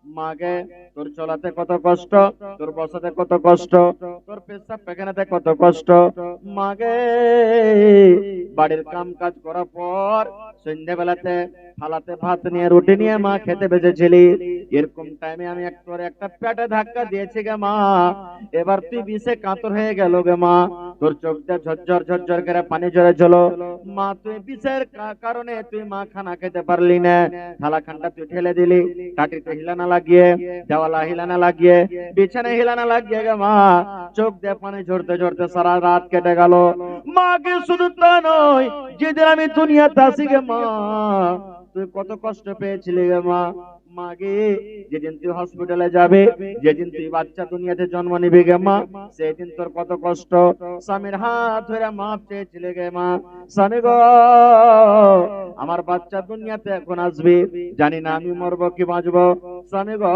মাগে তোর চলাতে কত কষ্ট, তোর বসাতে কত কষ্ট, তোর পেশাব পায়খানাতে কত কষ্ট। মাগে বাড়ির কাম কাজ করার পর সন্ধ্যাবেলাতে থালাতে ভাত নিয়ে রুটি নিয়ে মা খেতে বেজেছিলি। এরকম টাইমে আমি একটা পেটে ধাক্কা দিয়েছি গে মা। এবার তুই বিষে কাতর হয়ে গেল গে মা। তোর চোখ দিয়ে ঝরঝর ঝরঝর করে পানি ঝরে চলো মা। তুই বিষের কারণে তুই মা খানা খেতে পারলি না। থালা খানটা তুই ঠেলে দিলি, কাটিতে হিলানা লাগিয়ে, দেওয়ালা হিলানা লাগিয়ে, বিছানে হিলানা লাগিয়ে গে মা। চোখ দিয়ে পানি ঝরতে ঝরতে সারা রাত কেটে গেল। মাকে শুধু তা নয়, যেদিন আমি দুনিয়াতে আসি গে মা, তুই কত কষ্ট পেয়েছিলি গে মা। মাগে যেদিন তুই হসপিটালে যাবে, যেদিন তুই বাচ্চা দুনিয়াতে জন্ম নিবি গে মা, সেদিন তোর কত কষ্ট। স্বামীর হাত ধরে মাপ চেয়েছিলে গে মা। স্বামী গো, আমার বাচ্চা দুনিয়াতে এখন আসবে, জানি না আমি মরবো কি বাঁচবো। স্বামী গো,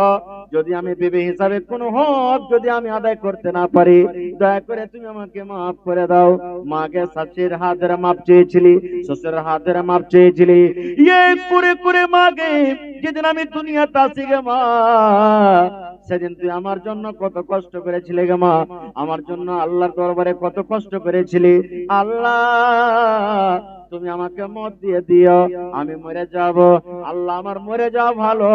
যদি আমি বিবি হিসাবে কোনো হক যদি আমি আদায় করতে না পারি, দয়া করে তুমি আমাকে মাফ করে দাও। মাকে শাশুড়ির হাত ধরে মাপ চেয়েছিলি, শ্বশুরের হাত ধরে মাপ চেয়েছিলি। ইয়ে করে করে মাকে যেদিন আমি দুনিয়াতে আসি গে মা, সেদিন তুই আমার জন্য কত কষ্ট করেছিলে গে মা। আমার জন্য আল্লাহর দরবারে কত কষ্ট করেছিলি। আল্লাহ, তুমি আমাকে মত দিয়ে দিও, আমি মরে যাব। আল্লাহ, আমার মরে যাওয়া ভালো,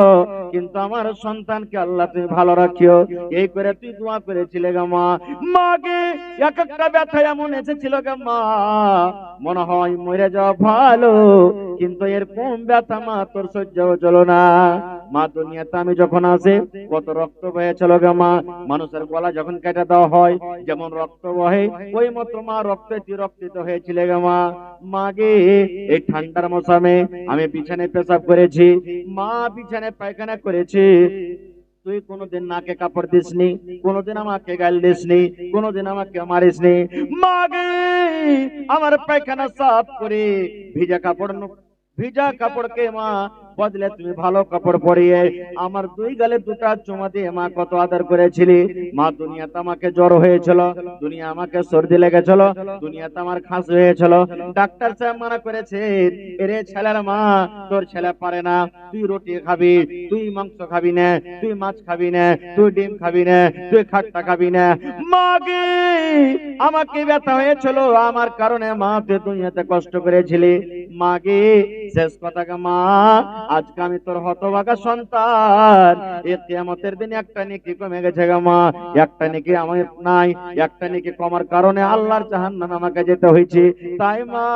কিন্তু আমার সন্তানকে আল্লাহ তুমি ভালো রাখিও। এই করে তুই দোয়া করেছিলে গে মা। মাকে এক একটা ব্যথা এমন এসেছিল গে মা, মনে হয় মরে যাওয়া ভালো, কিন্তু এর কম ব্যথা মা তোর সহ্য হলো না। মা দুনিয়াতে আমি যখন আসে কত রক্ত বহেছিল গে মা। মানুষের গলা যখন কেটে দেওয়া হয় যেমন রক্ত বহে, ওই মতো মা রক্তে চিরক্তিত হয়েছিল গে মা। মাগে এই ঠান্ডার মৌসুমে আমি বিছানায় পেশাব করেছি, মা বিছানায় পায়খানা করেছি। তুই কোনোদিন নাকে কাপড় দিসনি, কোনোদিন আমাকে গাল দিসনি, কোনোদিন আমাকে মারিসনি। মাগে আমার পায়খানা সাফ করে ভিজা কাপড় ভিজা কাপড়কে মা বদলে তুমি ভালো কাপড় পরিয়ে আমার দুই গালে দুটা চুমা দিয়ে মা কত আদর করেছিলি। মা দুনিয়াতে আমাকে জ্বর হয়েছিল, দুনিয়া আমাকে সর্দি লেগেছিল, দুনিয়াতে আমার খাস হয়েছিল। ডাক্তার সাহেব মানা করেছে, এরে ছেলের মা, তোর ছেলে পারে না, তুই রুটি খাবি, তুই মাংস খাবি না, তুই মাছ খাবি না, তুই ডিম খাবি না, তুই খাট্টা খাবি না। মাগে আমাকে ব্যথা হয়েছিল আমার কারণে, মা তুই দুনিয়াতে কষ্ট করেছিলি। মাগে শেষ কথা গে মা, আজকে আমি তোর হতভাগা সন্তান, এই কিয়ামতের দিনে একটা নেকি কমে গেছে গে মা। একটা নেকি আমার নাই, একটা নেকি কমার কারণে আল্লাহর জাহান্নামে আমাকে যেতে হয়েছে। তাই মা,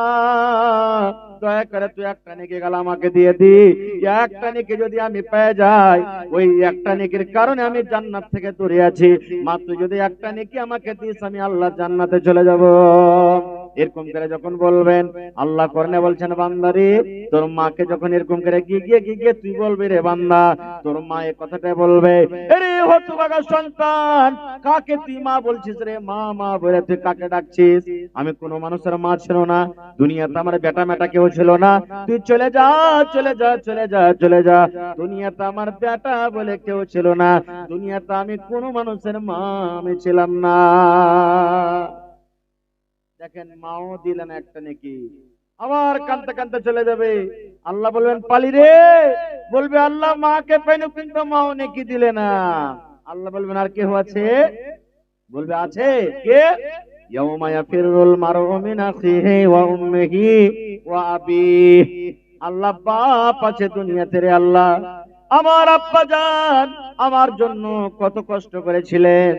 দয়া করে তুই একটা নেকি গেল আমাকে দিয়ে দি। একটা নেকি যদি আমি পেয়ে যাই, ওই একটা নেকির কারণে আমি জান্নাত থেকে দূরে আছি। মা তুই যদি একটা নেকি আমাকে দিস, আমি আল্লাহ জান্নাতে চলে যাব। এরকম করে যখন বলবেন, আল্লাহ করনে বলছেন বান্দারে, তোর মাকে যখন এরকম করে গিয়ে গিয়ে তুই বলবি রে বান্দা, তোর মা এই কথাটা বলবে, আরে হতভাগা সন্তান, কাকে তুই মা বলছিস রে? মা মা বলে তুই কাকে ডাকছিস? আমি কোন মানুষের মা ছিল না, দুনিয়াতে আমার বেটা মেটা কেউ ছিল না। তুই চলে যা, চলে যা, চলে যা, চলে যা। দুনিয়াতে আমার বেটা বলে কেউ ছিল না, দুনিয়াতে আমি কোন মানুষের মা আমি ছিলাম না। দেখেন, মাও দিলেন একটা নেকি, আবার কানতে কানতে চলে যাবে। আল্লাহ বলবেন পালি রে, বলবে আল্লাহ মাকে পাইনি কিন্তু মাও নেকি দিলে না। আল্লাহ বলবেন আর কেউ আছে? বলবে আছে। কে? ইয়াউমা ইয়াফিরুল মারউ মিন আখিহি ওয়া উম্মিহি ওয়া আবিহি। আল্লাহ বাপ আছে দুনিয়াতে রে আল্লাহ, আমার আব্বা জান আমার জন্য কত কষ্ট করেছিলেন।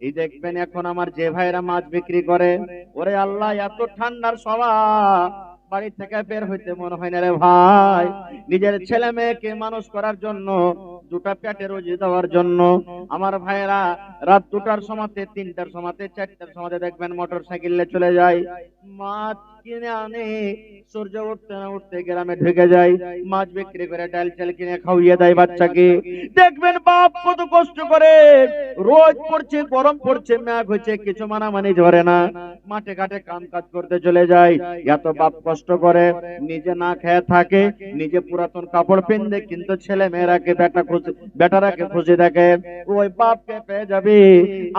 এই দেখবেন এখন আমার যে ভাইরা মাছ বিক্রি করে, ওরে আল্লাহ এত ঠান্ডার সময় বাড়ি থেকে বের হইতে মনে হয় না রে ভাই। নিজের ছেলে মেয়েকে মানুষ করার জন্য, দুটা পেটে রুজি দেওয়ার জন্য আমার ভাইয়েরা রাত 2টার সময়তে, 3টার সময়তে, 4টার সময়তে দেখবেন মোটর সাইকেলে চলে যায়, মাছ কিনে আনে। সূর্য উঠতে না উঠতে গ্রামে ঢুকে যায়, মাছ বিক্রি করে ডাল চাল কিনে খাওয়িয়ে দেয় বাচ্চাকে। দেখবেন বাপ কত কষ্ট করে, রোদ পড়ছে, গরম পড়ছে, মেঘ হচ্ছে, কিছু মানামানি ঝরে না, মাঠে ঘাটে কাম কাজ করতে চলে যায়। এত বাপ কষ্ট করে, নিজে না খেয়ে থাকে, নিজে পুরাতন কাপড় পিনতে, কিন্তু ছেলে মেয়েরাকে বেটারাকে খুশি দেখে। ওই বাপকে পেয়ে যাবে,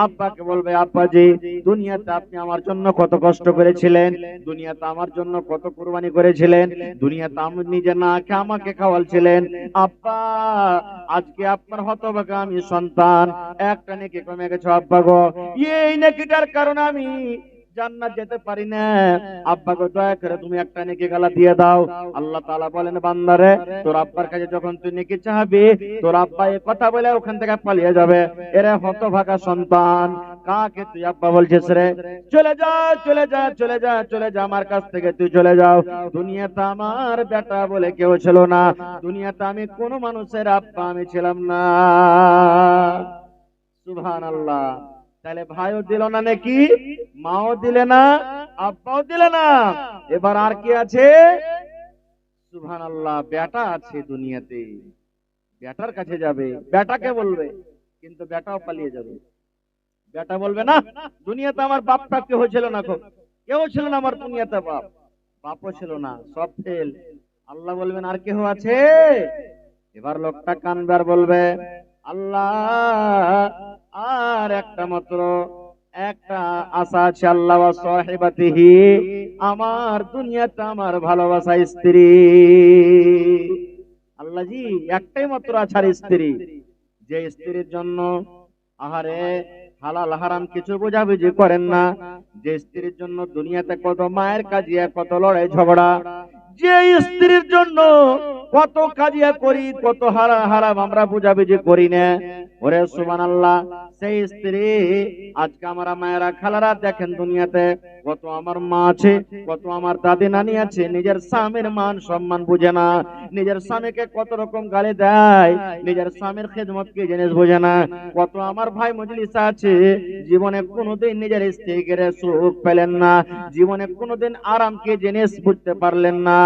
আব্বাকে বলবে আব্বাজি দুনিয়াতে আপনি আমার জন্য কত কষ্ট করেছিলেন, দুনিয়াতে দুনিয়াতে আমার জন্য কত কুরবানি করেছিলেন, দুনিয়াতে আমি নিজে না খেয়ে আমাকে খাওয়ালছিলেন। আব্বা আজকে আপনার হতভাগা আমি সন্তান, একটা নেকি কমে গেছে আব্বা গো, এই নেকিটার কারণে আমি জান্নাত যেতে পারি না। আব্বা গো দয়া করে তুমি একটা নেকি গালা দিয়ে দাও। আল্লাহ তাআলা বলেন বান্দারে, তোর আব্বার কাছে যখন তুই নেকি চাইবি, তোর আব্বা এই কথা বলে ওখান থেকে পালিয়ে যাবে। এরে হতভাগা সন্তান, কাকে তুই আব্বা বলছিস রে? চলে যা চলে যা চলে যা চলে যা, আমার কাছ থেকে তুই চলে যাও। দুনিয়াতে আমার বেটা বলে কেউ ছিল না, দুনিয়াতে আমি কোন মানুষের আব্বা আমি ছিলাম না। সুবহানাল্লাহ। তাহলে ভাইও দিল না নাকি, মাও দিলে না, আব্বাও দিলে না, এবার আর কি আছে? সুবহানাল্লাহ, বেটা আছে দুনিয়াতে, বেটার কাছে যাবে, বেটাকে বলবে, কিন্তু বেটাও পালিয়ে যাবে। বেটা বলবে না দুনিয়াতে আমার বাপটা কেউ ছিল না, কেউ ছিল না আমার দুনিয়াতে, বাপও ছিল না, সব ফেল। আল্লাহ বলবেন আর কেউ আছে? এবার লোকটা কানবে আর বলবে আল্লাহ আর একটা মাত্র একটা আশা আছে, আল্লাহ ওয়া সাহিবাতিহি, আমার দুনিয়াতে আমার ভালোবাসা স্ত্রী। আল্লাহ জি একটাই মাত্র আছার স্ত্রী, যে স্ত্রীর জন্য আহারে হালাল হারাম কিছু বোঝাবুঝি করেন না, যে স্ত্রীর জন্য দুনিয়াতে কত মায়ের কাজিয়া, কত লড়াই ঝগড়া, যে স্ত্রীর জন্য কত কাজিয়া করি, কত হারাম আমরা বুঝাবুঝি করি না। ওরে সুবহানাল্লাহ, সেই স্ত্রী আজকে আমরা মায়েরা খালারা দেখেন দুনিয়াতে কত আমার মা আছে, কত আমার দাদি নানি আছে, নিজের স্বামীর মান সম্মান বুঝে না, নিজের স্বামীকে কত রকম গালি দেয়, নিজের স্বামীর খেদমত কি জিনিস বোঝে না। কত আমার ভাই মজলিস আছে জীবনে কোনোদিন নিজের স্ত্রীকে সুখ পেলেন না, জীবনে কোনোদিন আরাম কি জিনিস বুঝতে পারলেন না।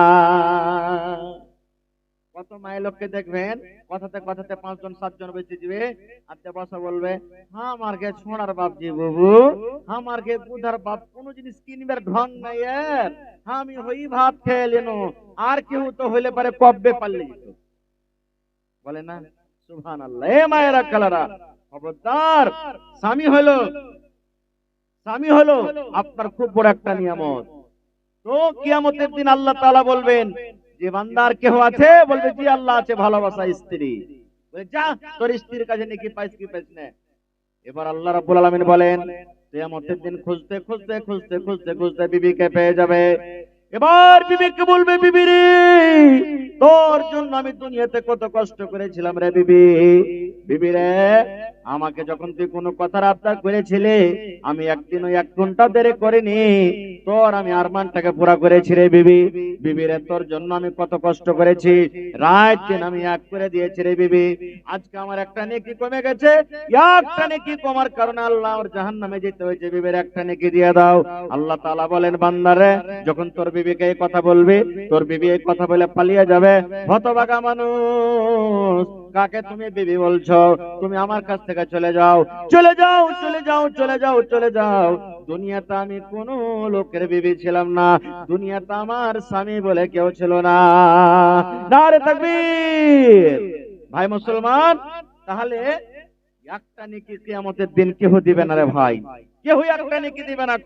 কত মায়ের লোককে দেখবেন কথাতে কথাতে 5 জন 7 জন বেঁচে যাবে, আজকে বসা বলবে হ্যাঁ আমার কে ছোড়ার বাপ জি বাবু, আমার কে বুধার বাপ, কোন জিনিস কিনবার ঢং নাই এর, আমি হই ভাত খেয়ে লেনো, আর কেউ তো হইলে পারে কব্বে পারলে যেত, বলে না? সুবহানাল্লাহ। এ মায়েরা কালারা, খবরদার, স্বামী হলো, স্বামী হলো আপনার খুব বড় একটা নিয়ামত। তো কিয়ামতের দিন আল্লাহ তাআলা বলবেন যে বান্দার কেহ আছে, বলবে জি আল্লাহ আছে, ভালোবাসা স্ত্রী, বলে যা তোর স্ত্রীর কাছে নাকি পাইস কি পাইস না। এবার আল্লাহ রাব্বুল আলামিন বলেন কিয়ামতের দিন খুঁজতে খুঁজতে খুঁজতে খুঁজতে খুঁজতে বিবিকে পেয়ে যাবে। এবার বিবিকে বলবে বিবি রে, তোর জন্য আমি দুনিয়াতে কত কষ্ট করেছিলাম রে বিবি, বিবি রে আমাকে যখন তুই কোনো কথার আবদার করেছিলে, আমি একদিনও 1 ঘন্টা দেরি করিনি, তোর আমি আরমানটাকে পুরা করেছি রে বিবি, বিবি রে তোর জন্য আমি কত কষ্ট করেছি, রাত দিন আমি এক করে দিয়েছি রে বিবি। আজকে আমার একটা নেকি কমে গেছে, একটা নেকি কমার কারণে আল্লাহ ওর জাহান্নামে যেতে হয়েছে, বিবির একটা নেকি দিয়ে দাও। আল্লাহ তাআলা বলেন বান্দারে, যখন তোর বিবিকে এই কথা বলবি, তোর বিবি এই কথা বলে পালিয়ে যাবে, হতভাগা মানুষ, কাকে তুমি বিবি বলছো? তুমি আমার কাছ থেকে চলে যাও, চলে যাও চলে যাও চলে যাও চলে যাও। দুনিয়াতে আমি কোন লোকের বিবি ছিলাম না, দুনিয়াতে আমার স্বামী বলে কেউ ছিল না। নারে তাকবীর। ভাই মুসলমান, তাহলে একটা নেকি কিয়ামতের দিন কেউ দিবে না রে ভাই, কেউ একটা নেকি দিবে না।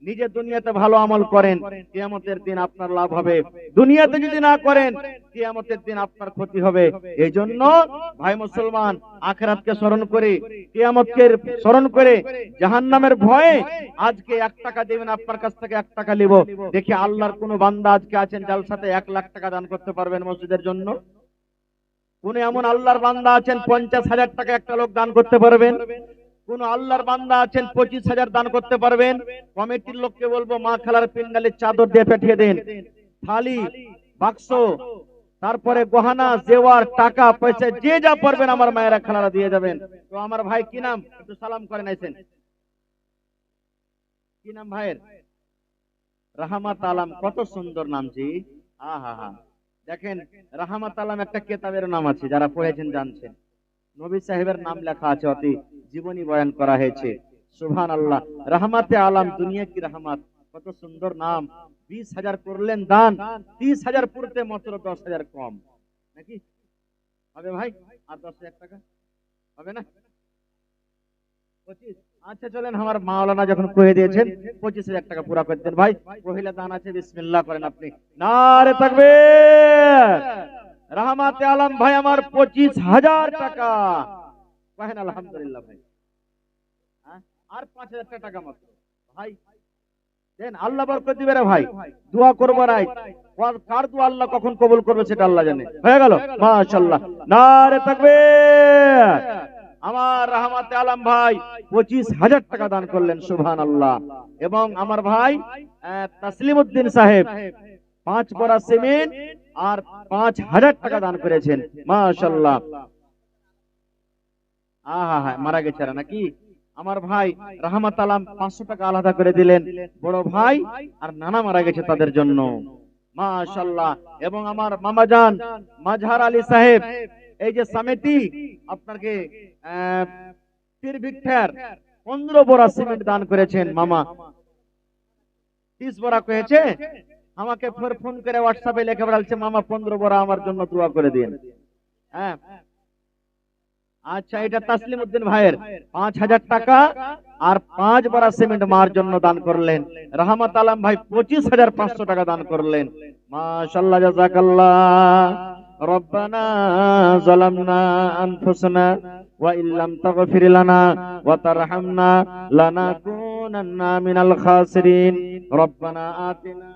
নিজে দুনিয়াতে ভালো আমল করেন, কিয়ামতের দিন আপনার লাভ হবে, দুনিয়াতে যদি না করেন কিয়ামতের দিন আপনার ক্ষতি হবে। এই জন্য ভাই মুসলমান, আখিরাতকে স্মরণ করে, কিয়ামতকে স্মরণ করে, জাহান্নামের ভয়ে আজকে 1 টাকা দিবেন, আপনার কাছ থেকে 1 টাকা নিব। দেখি আল্লাহর কোন বান্দা আজকে আছেন জালসাতে 1 লাখ টাকা দান করতে পারবেন মসজিদের জন্য? কোন এমন আল্লাহর বান্দা আছেন 50,000 টাকা একটা লোক দান করতে পারবেন? কোন আল্লাহর বান্দা আছেন 25,000 দান করতে পারবেন? কমিটির লোককে বলবো মা খালার পিন্ডালে চাদর দিয়ে পাঠিয়ে দেন, থালি, বাক্স, তারপরে গহনা, জেওয়ার, টাকা পয়সা যে যা পারবেন আমার মায়েরা খালারা দিয়ে যাবেন। তো আমার ভাই কি নাম, একটু সালাম করেন আইছেন, কি নাম ভাইয়ের? রাহমাত আলম, কত সুন্দর নাম জি। আহা হা, দেখেন রাহমাত আলম একটা কিতাবের নাম আছে, যারা পড়েছেন জানছেন, নবী সাহেবের নাম লেখা আছে, অতি জীবনী বয়ান করা হয়েছে। সুবহানাল্লাহ। রাহমাতে আলম, দুনিয়া কি রহমত, কত সুন্দর নাম। 20,000 করলেন দান, 30,000 পুরতে মাত্র 10,000 কম, নাকি হবে ভাই? আর 10,000 টাকা হবে না? 25? আচ্ছা চলেন, আমার মাওলানা যখন কয়ে দিয়েছেন 25,000 টাকা পুরা করে দেন ভাই। মহিলা দান আছে, বিসমিল্লাহ করেন আপনি। নারে তাকবীর। রহমাতে আলম ভাই আমার 25,000 টাকা। কহেন আলহামদুলিল্লাহ ভাই। হ্যাঁ? আর 5,000 টাকা মাত্র ভাই দেন, আল্লাহ বরকত দিবে রে ভাই। দোয়া করবো রাই, কার দোয়া আল্লাহ কখন কবুল করবে সেটা আল্লাহ জানে। হয়ে গেল, মাশাআল্লাহ। নারে তাকবীর। আমার রহমাতে আলম ভাই 25,000 টাকা দান করলেন, সুবহানাল্লাহ। এবং আমার ভাই তাসলিম উদ্দিন সাহেব 5 বড়া সিমেন্ট আর 5,000 টাকা দান করেছেন, মাশাআল্লাহ। আহা হা, মারা গেছে নাকি আমার ভাই রহমত আলম 500 টাকা আলাদা করে দিলেন, বড় ভাই আর নানা মারা গেছে তাদের জন্য, মাশাআল্লাহ। এবং আমার মামাজান মাজহার আলী সাহেব, এই যে সামেটি আপনাকে পীর ভিক্ষার 15 বড়া সিমেন্ট দান করেছেন মামা। 30 বড়া কয়েছে, আমাকে ফোন করে হোয়াটসঅ্যাপে লিখে বলছে মামা 15 বড়া আমার জন্য দোয়া করে দিন। হ্যাঁ আচ্ছা, এটা তাসলিম উদ্দিন ভাইয়ের 5,000 টাকা আর 5 বড়া সিমেন্ট মার জন্য দান করলেন। রহমত আলম ভাই 25,500 টাকা দান করলেন, মাশাআল্লাহ, জাযাকাল্লাহ। রব্বানা যালামনা আনফুসানা ওয়া ইল্লাম তাগফির লানা ওয়া তারহামনা লানাকুনান্না মিনাল খাসিরিন। রব্বানা আতিনা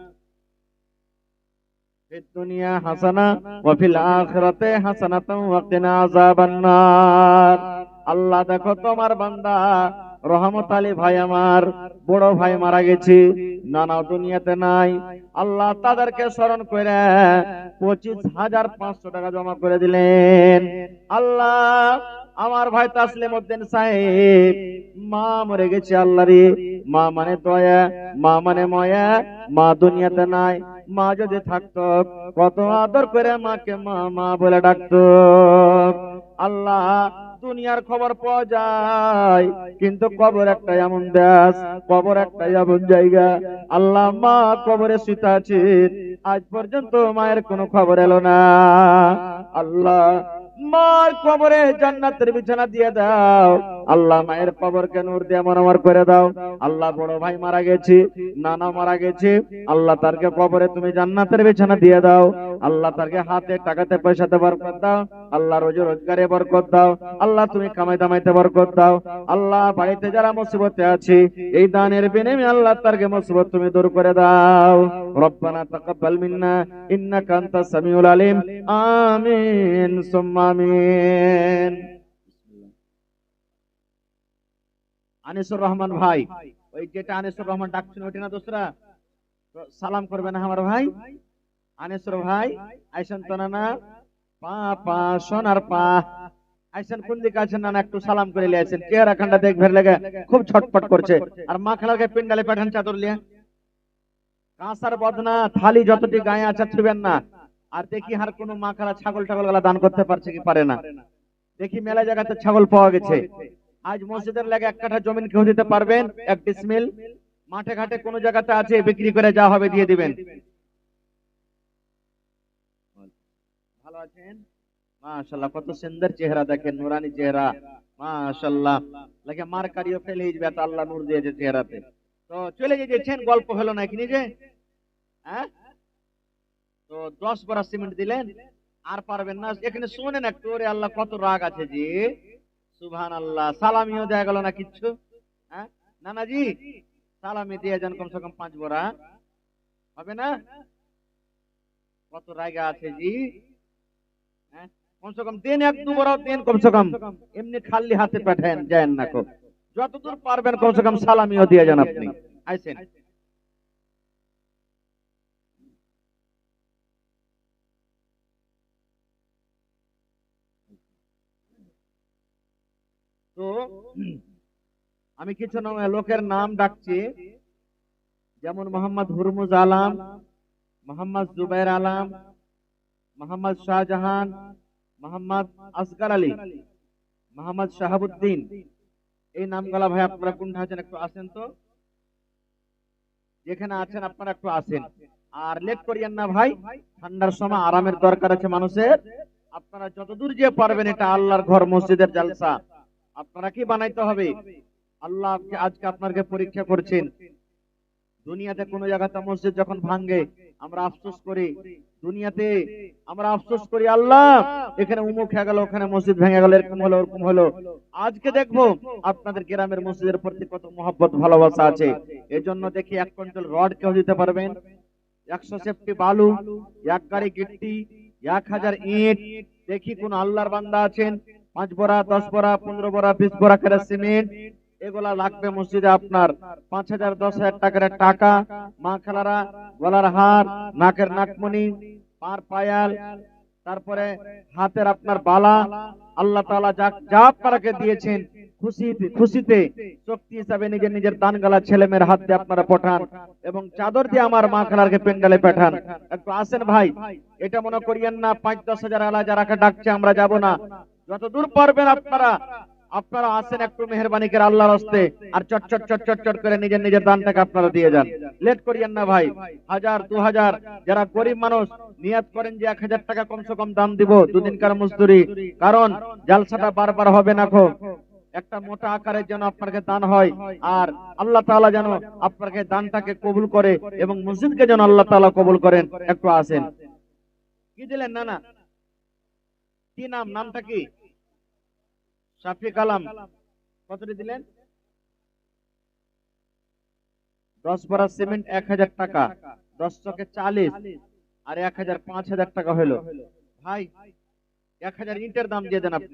দুনিয়া হাসানা ওয়া ফিল আখিরাতি হাসানাতাও ওয়া কিনা আযাবান নার। আল্লাহ দেখো তোমার বান্দা রহমত আলী ভাই আমার বড় ভাই মারা গেছে, নানা দুনিয়াতে নাই। আল্লাহ তাদেরকে স্মরণ করে 25,500 টাকা জমা করে দিলেন। আল্লাহ আমার ভাই তাসলিম উদ্দিন সাহেব মা মরে গেছে, আল্লাহ রে, মা মানে দয়া, মা মানে মায়া, মা দুনিয়াতে নাই। মা যদি থাকতো কত আদর করে মাকে মা মা বলে ডাকতো। আল্লাহ দুনিয়ার খবর পাওয়া যায়, কিন্তু কবর একটা এমন দেশ, কবর একটা এমন জায়গা। আল্লাহ মা কবরে শুতে আছে, আজ পর্যন্ত মায়ের কোনো খবর এলো না। আল্লাহ মার কবরে জান্নাতের বিছানা দিয়ে দাও। আল্লাহ মায়ের কবরকে নূর দিয়ে মনোমর করে দাও। আল্লাহ বড় ভাই মারা গেছে, নানা মারা গেছে, আল্লাহ তারকে কবরে তুমি জান্নাতের বিছানা দিয়ে দাও। আল্লাহ তারকে হাতে টাকাতে পয়সাতে বরকত দাও। আল্লাহ রোজে রোজগারে বরকত দাও। আল্লাহ তুমি কামাই দামাইতে বরকত দাও। আল্লাহ বাড়িতে যারা মুসিবতে আছে, এই দানের বিনিময়ে আল্লাহ তারকে মুসিবত তুমি দূর করে দাও। রব্বানা তাকাব্বাল মিন্না ইন্নাকা আনতাস সামিউল আলিম। আমিন সুম্মা আমিন। আনিসুর রহমান ভাই, ওই যেটা আনিসুর রহমান ডাকছেন ওইটা না দোসরা, সালাম করবে না আমার ভাই আনিসুর ভাই। আইসেন তো না, পা পা সোনার পা, আইসেন কোন দিকে আছেন না, একটু সালাম করে লিয়েছেন। চেহারা খান্ডা দেখবে লেগে খুব ছটপট করছে। আর মা খালাকে পিন্ডালে পাঠান চাদর লিয়া, কাঁসার বদনা থালি যতটি গায়ে আছে ছুবেন না। আর দেখি আর কোন মা খালা ছাগল টাগল গুলা দান করতে পারছে কি পারে না। দেখি মেলা জায়গাতে ছাগল পাওয়া গেছে। আজ মসজিদের লাগে 1 কাঠা জমিন কেউ দিতে পারবেন? 1 ডিসমিল মাঠে ঘাটে কোন জায়গাতে আছে, বিক্রি করে যা হবে দিয়ে দিবেন। ভালো আছেন? মাশাআল্লাহ, কত সুন্দর চেহারা দেখেন, নুরানি চেহারা, মাশাআল্লাহ। লাগে মার কারিও ফেলে যাবে, তো আল্লাহ নূর দিয়েছে চেহারাতে। তো চলে গিয়েছেন, গল্প হলো না কি নিজে? হ্যাঁ, তো 10 বড়া সিমেন্ট দিলেন, আর পারবেন না। এখানে শুনেন একটু, ওরে আল্লাহ কত রাগ আছে জি, সুবহানাল্লাহ। সালামিও দেয়া গেল না কিচ্ছু। হ্যাঁ নানাজি, সালামি দিয়ে যান কমসে কম 5 বড়া, হবে না? কত রাগ আছে জি। হ্যাঁ কমসে কম দিন 1-2 বড়া দিন, কমসে কম। এমনি খালি হাতে পাঠান যায় না কো, যতদূর পারবেন কমসে কম সালামিও দিয়ে যান আপনি। আইছেন তো আমি কিছু লোকের নাম ডাকছি, যেমন মোহাম্মদ হুরমুজ আলম, মোহাম্মদ জুবাইর আলম, মোহাম্মদ শাহজাহান, মোহাম্মদ আসগার আলী, মোহাম্মদ শাহাবুদ্দিন। এই নামগুলা ভাই আপনারা কোনটা আছেন একটু আসেন তো, যেখানে আছেন আপনারা একটু আসেন। আর লেট করিয়েন না ভাই, ঠান্ডার সময় আরামের দরকার আছে মানুষের। আপনারা যতদূর যে পারবেন, এটা আল্লাহর ঘর, মসজিদের জালসা, আপনারা কি বানাইতে হবে? আল্লাহ আজকে আপনাকে পরীক্ষা করছেন। দুনিয়াতে কোনো জায়গাতে মসজিদ যখন ভাঙ্গে আমরা আফসোস করি, দুনিয়াতে আমরা আফসোস করি, আল্লাহ এখানে উমুক হয়ে গেল, ওখানে মসজিদ ভেঙে গেল, এরকম হলো ওরকম হলো। আজকে দেখবো আপনাদের গ্রামের মসজিদের প্রতি কত মহব্বত ভালোবাসা আছে। এজন্য দেখি 1 কুইন্টাল রড কেউ দিতে পারবেন, 100 সেফটি বালু, 1 গাড়ি গিট্টি, 1000 ইট। দেখি কোন আল্লাহর বান্দা আছেন 5 বড়া 10 বড়া 15 বড়া 20 বড়া করে সিমেন্ট। এগুলা লাগবে মসজিদে আপনার 5000 10,000 টাকার টাকা। মা খালারা গলার হার, নাকের নাকমণি, পার পায়াল, তারপরে হাতের আপনার বালা, আল্লাহ তাআলা যা আপনাকে দিয়েছেন খুশিতে খুশিতে শক্তি হিসাবে নিজের নিজের দান গালা ছেলে মেয়ের হাত দিয়ে আপনারা পাঠান, এবং চাদর দিয়ে আমার মা খালারকে পেন্ডালে পাঠান। একটু আসেন ভাই, এটা মনে করিয়েন না 5-10 হাজার আলা যারাকে ডাকছে আমরা যাব না। যত দূর পারবেন আপনারা আপনারা আসেন, একটু মেহেরবানি করে আল্লাহর হস্তে, আর চট চট চট চট চট করে নিজের নিজের দানটাকে আপনারা দিয়ে যান। লেট করিয়েন না ভাই। 1000 2000 যারা গরিব মানুষ নিয়ত করেন যে 1000 টাকা কমসে কম দাম দিব, দুদিনকার মজদুরি, কারণ জালসাটা বারবার হবে না। একটা মোটা আকারের যেন আপনাকে দান হয়, আর আল্লাহ তাআলা যেন আপনাকে দানটাকে কবুল করে, এবং মসজিদকে যেন আল্লাহ তাআলা কবুল করেন। একটু আসেন। কি দিলেন? না না, কি নাম? নামটা কি? শাফিক আলম। কতটি দিলেন? 10 বড়া সিমেন্ট 1000 টাকা, 10 চকে 40, আর 1000 5000 টাকা হলো। ভাই 1000 ইটের দাম দিয়ে দেন আপনি।